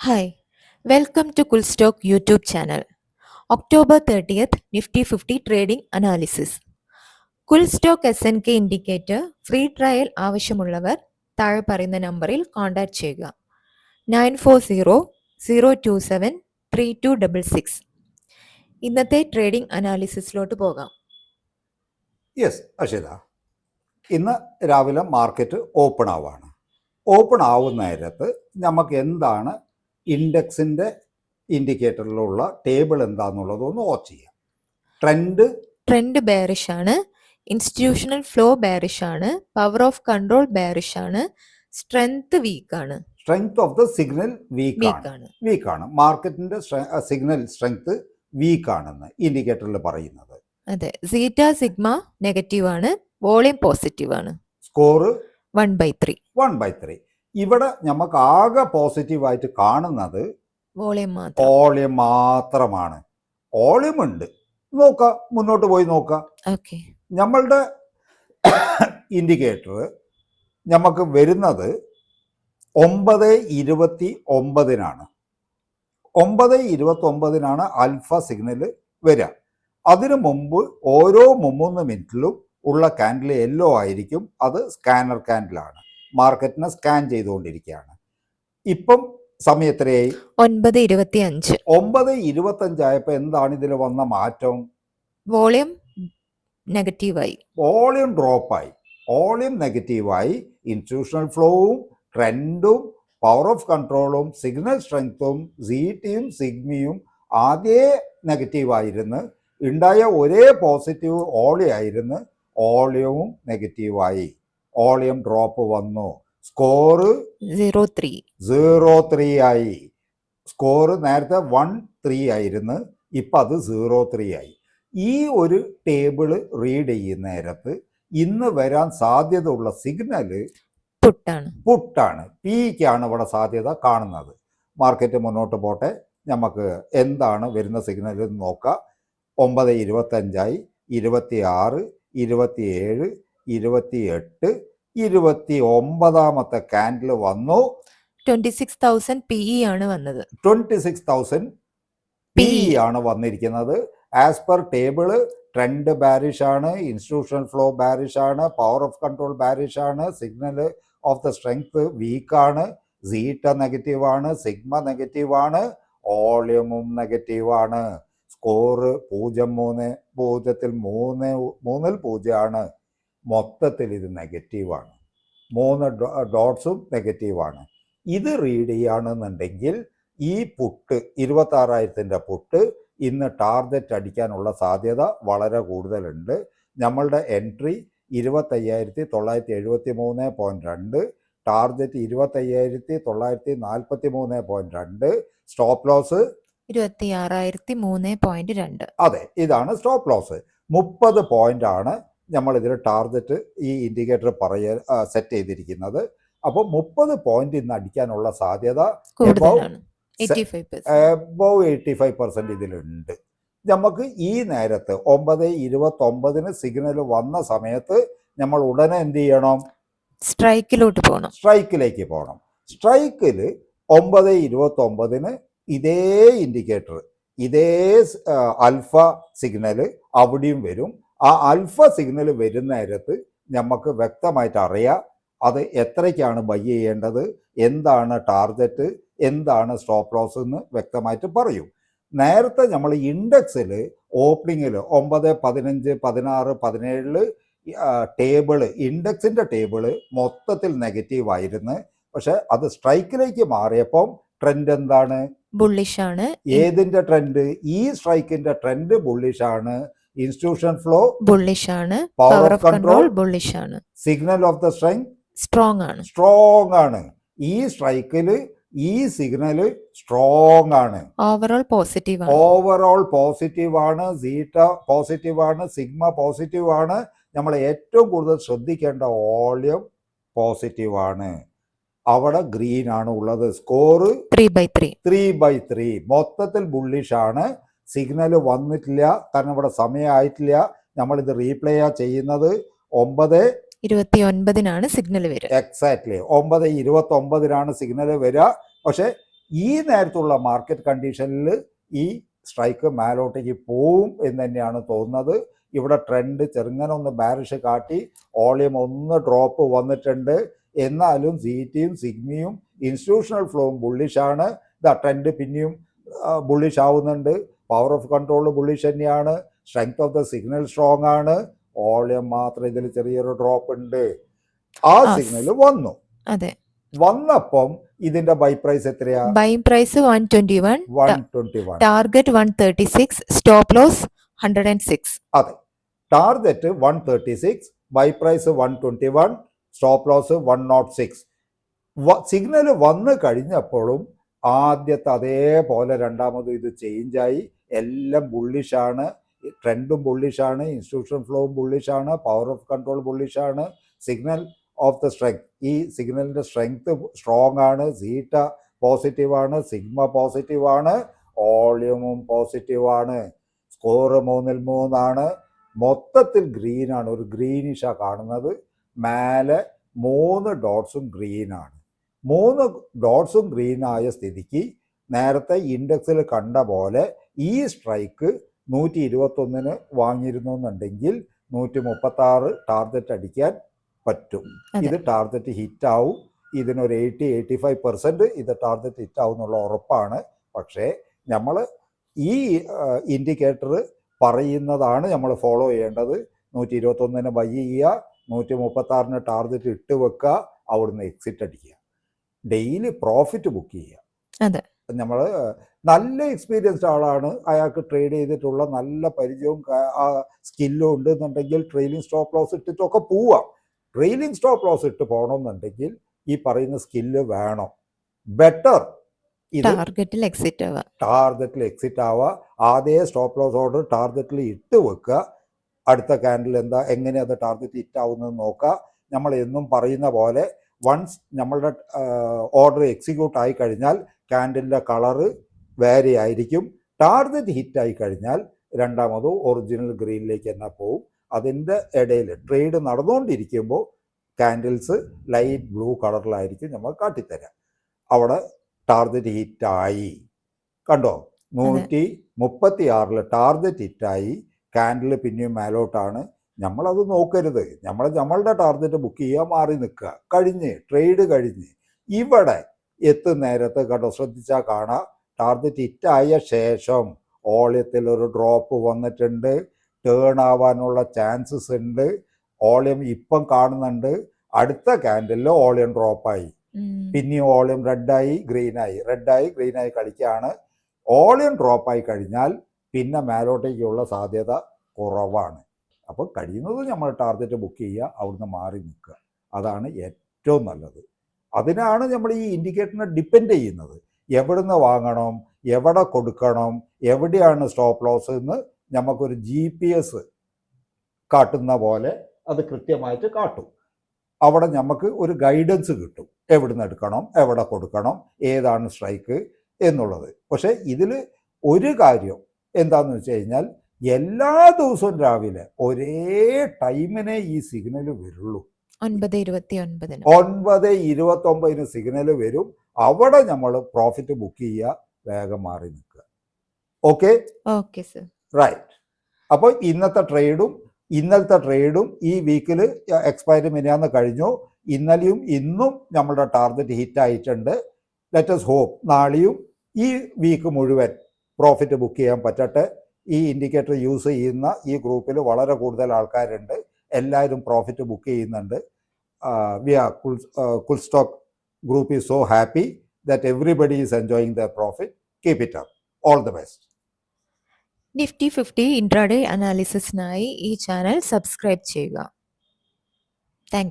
Hi, welcome to Coolstock YouTube channel. October 30th Nifty 50 Trading Analysis. Coolstock SNK indicator free trial ആവശ്യമുള്ളവർ താഴെ പറയുന്ന നമ്പറിൽ contact ചെയ്യുക 9400273266. ഇന്നത്തെ ട്രേഡിംഗ് അനാലിസിസിലോട്ട് പോകാം. യെസ് അഷിത, ഇന്ന് രാവിലെ മാർക്കറ്റ് ഓപ്പൺ ആവുകയാണ്. ഓപ്പൺ ആവുന്ന നേരത്ത് നമുക്ക് എന്താണ് ഇൻഡെക്സിൻ്റെ ഇൻഡിക്കേറ്ററിലുള്ള ടേബിൾ എന്താണെന്നുള്ളതൊന്ന് വാച്ച് ചെയ്യാം. ട്രെൻഡ് ബെയറിഷ് ആണ്, ഇൻസ്റ്റിറ്റ്യൂഷണൽ ഫ്ലോ ബെയറിഷ് ആണ്, പവർ ഓഫ് കൺട്രോൾ ബെയറിഷ് ആണ്, സ്ട്രെങ്ത് വീക്ക് ആണ്. സ്ട്രെങ്ത് ഓഫ് ദ സിഗ്നൽ വീക്കാണ്. മാർക്കറ്റിന്റെ സിഗ്നൽ സ്ട്രെങ്ത് വീക്കാണെന്ന് ഇൻഡിക്കേറ്ററിൽ പറയുന്നത്. അതെ, സീറ്റ സിഗ്മ നെഗറ്റീവ് ആണ്, വോളിയം പോസിറ്റീവ് ആണ്, സ്കോർ 1/3. ഇവിടെ നമുക്ക് ആകെ പോസിറ്റീവായിട്ട് കാണുന്നത് വോളിയം മാത്രമാണ്. വോളിയം ഉണ്ട്, നോക്കാം, മുന്നോട്ട് പോയി നോക്കാം. നമ്മളുടെ ഇൻഡിക്കേറ്റർ നമുക്ക് വരുന്നത് 9:29 9:29 ആൽഫ സിഗ്നൽ വരിക. അതിനു മുമ്പ് ഓരോ 3 മിനിറ്റിലും ഉള്ള ക്യാൻഡിൽ യെല്ലോ ആയിരിക്കും. അത് സ്കാനർ ക്യാൻഡിലാണ്, മാർക്കറ്റിനെ സ്കാൻ ചെയ്തുകൊണ്ടിരിക്കുകയാണ്. ഇപ്പം സമയം എത്രയായി? 9:25 ആയപ്പോൾ എന്താണ് ഇതിൽ വന്ന മാറ്റം? വോളിയം നെഗറ്റീവായി, വോളിയം ഡ്രോപ്പായി, വോളിയം നെഗറ്റീവായി. ഇൻസ്റ്റിറ്റ്യൂഷണൽ ഫ്ലോവും ട്രെൻഡും പവർ ഓഫ് കൺട്രോളും സിഗ്നൽ സ്ട്രെങ്ത്തും സീറ്റയും സിഗ്മയും ആദ്യേ നെഗറ്റീവായിരുന്നു. ഉണ്ടായ ഒരേ പോസിറ്റീവ് ഓളിയായിരുന്നു, ഓളിയവും നെഗറ്റീവായി. ഓളിയം ഡ്രോപ്പ് വന്നു. സ്കോർ 0.3 ആയി. സ്കോർ നേരത്തെ 1.3 ആയിരുന്നു, ഇപ്പം അത് 0.3 ആയി. ഈ ഒരു ടേബിള് റീഡ് ചെയ്യുന്ന നേരത്ത് ഇന്ന് വരാൻ സാധ്യത ഉള്ള സിഗ്നല് പുട്ടാണ്. പീക്കാണ് ഇവിടെ സാധ്യത കാണുന്നത്. മാർക്കറ്റ് മുന്നോട്ട് പോട്ടെ, നമുക്ക് എന്താണ് വരുന്ന സിഗ്നൽ എന്ന് നോക്കാം. 9:25 26 27 28 29 ക്യാൻഡിൽ വന്നു. 26,000 PE ആണ് വന്നത്. 26,000 PE ആണ് വന്നിരിക്കുന്നത്. ആസ് പെർ ടേബിള് ട്രെൻഡ് ബാരിഷ് ആണ്, ഇൻസ്റ്റിറ്റ്യൂഷണൽ ഫ്ലോ ബാരിഷ് ആണ്, പവർ ഓഫ് കൺട്രോൾ ബാരിഷ് ആണ്, സിഗ്നൽ ഓഫ് ദ സ്ട്രെങ്ത് വീക്കാണ്, സീറ്റ നെഗറ്റീവ് ആണ്, സിഗ്മ നെഗറ്റീവ് ആണ്, വോളിയമും നെഗറ്റീവ് ആണ്. സ്കോർ 0.3 ആണ്. മൊത്തത്തിൽ ഇത് നെഗറ്റീവാണ്. 3 ഡോട്ട്സും നെഗറ്റീവാണ്. ഇത് റീഡ് ചെയ്യുകയാണെന്നുണ്ടെങ്കിൽ ഈ പുട്ട് 26,000 പുട്ട് ഇന്ന് ടാർഗറ്റ് അടിക്കാനുള്ള സാധ്യത വളരെ കൂടുതലുണ്ട്. നമ്മളുടെ എൻട്രി 25,973.2, ടാർഗറ്റ് 25,943.2, സ്റ്റോപ്പ് ലോസ് 26,003.2. അതെ, ഇതാണ് സ്റ്റോപ്പ് ലോസ്. 30 പോയിന്റ് ആണ് നമ്മൾ ഇതിൽ ടാർഗറ്റ് ഈ ഇൻഡിക്കേറ്റർ സെറ്റ് ചെയ്തിരിക്കുന്നത്. അപ്പോൾ 30 പോയിന്റ് ഇന്ന് അടിക്കാനുള്ള സാധ്യത എബവ് 85% ഇതിലുണ്ട്. നമുക്ക് ഈ നേരത്ത് 9:29 സിഗ്നൽ വന്ന സമയത്ത് നമ്മൾ ഉടനെ എന്ത് ചെയ്യണം? സ്ട്രൈക്കിലേക്ക് പോകണം. സ്ട്രൈക്കിൽ 9:29 ഇതേ ഇൻഡിക്കേറ്റർ, ഇതേ ആൽഫ സിഗ്നൽ അവിടെയും വരും. ആ ആൽഫ സിഗ്നൽ വരുന്ന നേരത്ത് നമുക്ക് വ്യക്തമായിട്ട് അറിയാം അത് എത്രയ്ക്കാണ് ബൈ ചെയ്യേണ്ടത്, എന്താണ് ടാർഗറ്റ്, എന്താണ് സ്റ്റോപ്പ് ലോസ് എന്ന് വ്യക്തമായിട്ട് പറയും. നേരത്തെ നമ്മൾ ഇൻഡെക്സിൽ ഓപ്പണിങ്ങിൽ 9, 15, 16, 17 ടേബിള്, ഇൻഡെക്സിൻ്റെ ടേബിള് മൊത്തത്തിൽ നെഗറ്റീവ് ആയിരുന്നു. പക്ഷെ അത് സ്ട്രൈക്കിലേക്ക് മാറിയപ്പം ട്രെൻഡ് എന്താണ്? ബുള്ളിഷാണ്. ഏതിന്റെ ട്രെൻഡ്? ഈ സ്ട്രൈക്കിന്റെ ട്രെൻഡ് ബുള്ളിഷാണ്. ഇൻസ്റ്റിറ്റ്യൂഷൻ ഫ്ലോ ബുള്ളിഷാണ്, പവർ ഓഫ് കൺട്രോൾ ബുള്ളിഷാണ്, signal of the strength strong ആണ്. ഈ സ്ട്രൈക്കില് ഈ സിഗ്നല് സ്ട്രോങ് ആണ്. ഓവറോൾ പോസിറ്റീവ് ആണ്. സീറ്റ പോസിറ്റീവ് ആണ്, സിഗ്മ പോസിറ്റീവ് ആണ്. നമ്മൾ ഏറ്റവും കൂടുതൽ ശ്രദ്ധിക്കേണ്ട വോളിയം പോസിറ്റീവ് ആണ്. അവിടെ ഗ്രീൻ ആണ് ഉള്ളത്. സ്കോർ 3/3. മൊത്തത്തിൽ ബുള്ളിഷ് ആണ്. സിഗ്നൽ വന്നിട്ടില്ല, കാരണം ഇവിടെ സമയമായിട്ടില്ല. നമ്മളിത് റീപ്ലേ ചെയ്യുന്നത് 9:29 സിഗ്നൽ വരിക. എക്സാക്ട്ലി 9:29 സിഗ്നൽ വരിക. പക്ഷെ ഈ നേരത്തുള്ള മാർക്കറ്റ് കണ്ടീഷനിൽ ഈ സ്ട്രൈക്ക് മേലോട്ടേക്ക് പോവും എന്ന് തന്നെയാണ് തോന്നുന്നത്. ഇവിടെ ട്രെൻഡ് ചെറുങ്ങനെ ഒന്ന് ബാരിഷ് കാട്ടി വോളിയം ഒന്ന് ഡ്രോപ്പ് വന്നിട്ടുണ്ട്. എന്നാലും സീറ്റിയും സിഗ്മയും ഇൻസ്റ്റിറ്റ്യൂഷണൽ ഫ്ലോവും ബുള്ളിഷാണ്. ട്രെൻഡ് പിന്നെയും ബുള്ളിഷ് ആവുന്നുണ്ട്. പവർ ഓഫ് കൺട്രോൾ ബുള്ളിഷ് തന്നെയാണ്. Strength of the signal strong ആണ്. വോളിയം മാത്രം ഇതിൽ ചെറിയൊരു ഡ്രോപ്പ് ഉണ്ട്. ആ സിഗ്നൽ വന്നു. അതെ, വന്നപ്പം ഇതിന്റെ ബൈ പ്രൈസ് എത്രയാ? Buy price 121, target 136, stop loss 106. അതെ, target 136, buy price 121, stop loss 106. Signal വന്നു കഴിഞ്ഞപ്പോഴും ആദ്യത്തെ അതേപോലെ രണ്ടാമതും ഇത് ചേഞ്ചായി. എല്ലാം ബുള്ളിഷാണ്. ട്രെൻഡും ബുള്ളിഷാണ്, ഇൻസ്റ്റിറ്റ്യൂഷൻ ഫ്ലോവും ബുള്ളിഷാണ്, പവർ ഓഫ് കൺട്രോൾ ബുള്ളിഷാണ്. സിഗ്നൽ ഓഫ് ദ സ്ട്രെങ്ത്, ഈ സിഗ്നലിൻ്റെ സ്ട്രെങ്ത് സ്ട്രോങ് ആണ്. സീറ്റ പോസിറ്റീവാണ്, സിഗ്മ പോസിറ്റീവാണ്, വോളിയമും പോസിറ്റീവാണ്. സ്കോറ് 3-3. മൊത്തത്തിൽ ഗ്രീനാണ്, ഒരു ഗ്രീനിഷാണ് കാണുന്നത്. മേലെ 3 ഡോട്ട്സും ഗ്രീനാണ്. 3 ഡോട്ട്സും ഗ്രീനായ സ്ഥിതിക്ക് നേരത്തെ ഇൻഡെക്സിൽ കണ്ട പോലെ ഈ സ്ട്രൈക്ക് 121 വാങ്ങിയിരുന്നു എന്നുണ്ടെങ്കിൽ 136 ടാർഗറ്റ് അടിക്കാൻ പറ്റും. ഇത് ടാർഗറ്റ് ഹിറ്റ് ആവും. ഇതിനൊരു 80-85% ഇത് ടാർഗറ്റ് ഹിറ്റ് ആവും എന്നുള്ള ഉറപ്പാണ്. പക്ഷേ നമ്മൾ ഈ ഇൻഡിക്കേറ്റർ പറയുന്നതാണ് നമ്മൾ ഫോളോ ചെയ്യേണ്ടത്. 121 ബൈ ചെയ്യുക, 136 ടാർഗറ്റ് ഇട്ട് വെക്കുക, അവിടുന്ന് എക്സിറ്റ് അടിക്കുക, ഡെയിലി പ്രോഫിറ്റ് ബുക്ക് ചെയ്യുക. നമ്മൾ നല്ല എക്സ്പീരിയൻസ്ഡ് ആളാണ്, അയാൾക്ക് ട്രേഡ് ചെയ്തിട്ടുള്ള നല്ല പരിചയവും സ്കില്ലും ഉണ്ട് എന്നുണ്ടെങ്കിൽ ട്രെയിലിംഗ് സ്റ്റോപ്പ് ലോസ് ഇട്ടിട്ടൊക്കെ പോവാം. ട്രെയിലിംഗ് സ്റ്റോപ്പ് ലോസ് ഇട്ട് പോകണമെന്നുണ്ടെങ്കിൽ ഈ പറയുന്ന സ്കില്ല് വേണം. ബെറ്റർ ടാർഗറ്റിൽ എക്സിറ്റ് ആവുക. ആദ്യ സ്റ്റോപ്പ് ലോസ് ഓർഡർ ടാർഗറ്റിൽ ഇട്ട് വെക്കുക. അടുത്ത ക്യാൻഡിൽ എങ്ങനെ അത് ടാർഗറ്റ് ഹിറ്റ് ആവുന്നത് നോക്കുക. നമ്മൾ എന്നും പറയുന്ന പോലെ വൺസ് നമ്മളുടെ ഓർഡർ എക്സിക്യൂട്ട് ആയി കഴിഞ്ഞാൽ ക്യാൻഡിലിൻ്റെ കളറ് വേറെ ആയിരിക്കും. ടാർഗറ്റ് ഹിറ്റ് ആയി കഴിഞ്ഞാൽ രണ്ടാമതും ഒറിജിനൽ ഗ്രീനിലേക്ക് തന്നെ പോവും. അതിൻ്റെ ഇടയിൽ ട്രേഡ് നടന്നുകൊണ്ടിരിക്കുമ്പോൾ ക്യാൻഡിൽസ് ലൈറ്റ് ബ്ലൂ കളറിലായിരിക്കും നമ്മൾ കാട്ടിത്തരാം. അവിടെ ടാർഗറ്റ് ഹിറ്റായി കണ്ടോ, 136 ടാർഗറ്റ് ഹിറ്റായി. ക്യാൻഡിൽ പിന്നെയും മേലോട്ടാണ്. നമ്മളത് നോക്കരുത്. നമ്മളുടെ ടാർഗറ്റ് ബുക്ക് ചെയ്യുക, മാറി നിൽക്കുക. ട്രേഡ് കഴിഞ്ഞ് ഇവിടെ നേരത്ത് കണ്ടോ, ശ്രദ്ധിച്ചാൽ കാണാം, ടാർഗറ്റ് ഹിറ്റായ ശേഷം വോളിയത്തിൽ ഒരു ഡ്രോപ്പ് വന്നിട്ടുണ്ട്. ടേൺ ആവാനുള്ള ചാൻസസ് ഉണ്ട്. വോളിയം ഇപ്പം കാണുന്നുണ്ട്. അടുത്ത ക്യാൻഡിലിൽ വോളിയം ഡ്രോപ്പായി, പിന്നെയും വോളിയം റെഡായി ഗ്രീനായി കളിക്കുകയാണ്. വോളിയം ഡ്രോപ്പായി കഴിഞ്ഞാൽ പിന്നെ മേലോട്ടേക്കുള്ള സാധ്യത കുറവാണ്. അപ്പോൾ കഴിയുന്നത് നമ്മൾ ടാർഗറ്റ് ബുക്ക് ചെയ്യുക, അവിടുന്ന് മാറി നിൽക്കുക. അതാണ് ഏറ്റവും നല്ലത്. അതിനാണ് നമ്മൾ ഈ ഇൻഡിക്കേറ്ററിനെ ഡിപ്പെൻഡ് ചെയ്യുന്നത്. എവിടുന്ന് വാങ്ങണം, എവിടെ കൊടുക്കണം, എവിടെയാണ് സ്റ്റോപ്പ് ലോസ് എന്ന് നമുക്കൊരു GPS കാട്ടുന്ന പോലെ അത് കൃത്യമായിട്ട് കാട്ടും. അവിടെ നമുക്ക് ഒരു ഗൈഡൻസ് കിട്ടും, എവിടുന്ന് എടുക്കണം, എവിടെ കൊടുക്കണം, ഏതാണ് സ്ട്രൈക്ക് എന്നുള്ളത്. പക്ഷേ ഇതിൽ ഒരു കാര്യം എന്താണെന്ന് വെച്ച് കഴിഞ്ഞാൽ എല്ലാ ദിവസവും രാവിലെ ഒരേ ടൈമിനെ ഈ സിഗ്നൽ വരുള്ളൂ. 9:29 സിഗ്നൽ വരും. അവിടെ നമ്മൾ പ്രോഫിറ്റ് ബുക്ക് ചെയ്യുക, വേഗം മാറി നിൽക്കുക. Okay sir, right. അപ്പോൾ ഇന്നലത്തെ ട്രേഡും ഈ വീക്കിൽ എക്സ്പയറി മിനിയാന്ന് കഴിഞ്ഞു. ഇന്നലെയും ഇന്നും നമ്മളുടെ ടാർഗറ്റ് ഹിറ്റ് ആയിട്ടുണ്ട്. ലെറ്റസ് ഹോപ്പ് നാളെയും ഈ വീക്ക് മുഴുവൻ പ്രോഫിറ്റ് ബുക്ക് ചെയ്യാൻ പറ്റട്ടെ. ഈ ഇൻഡിക്കേറ്റർ യൂസ് ചെയ്യുന്ന ഈ ഗ്രൂപ്പിൽ വളരെ കൂടുതൽ ആൾക്കാരുണ്ട്. എല്ലാവരും പ്രോഫിറ്റ് ബുക്ക് ചെയ്യുന്നുണ്ട്. Cool Stock group is so happy that everybody is enjoying their profit. Keep it up. All the best. Nifty 50 intraday അനാലിസിസിനായി ഈ ചാനൽ സബ്സ്ക്രൈബ് ചെയ്യുക. Thank you.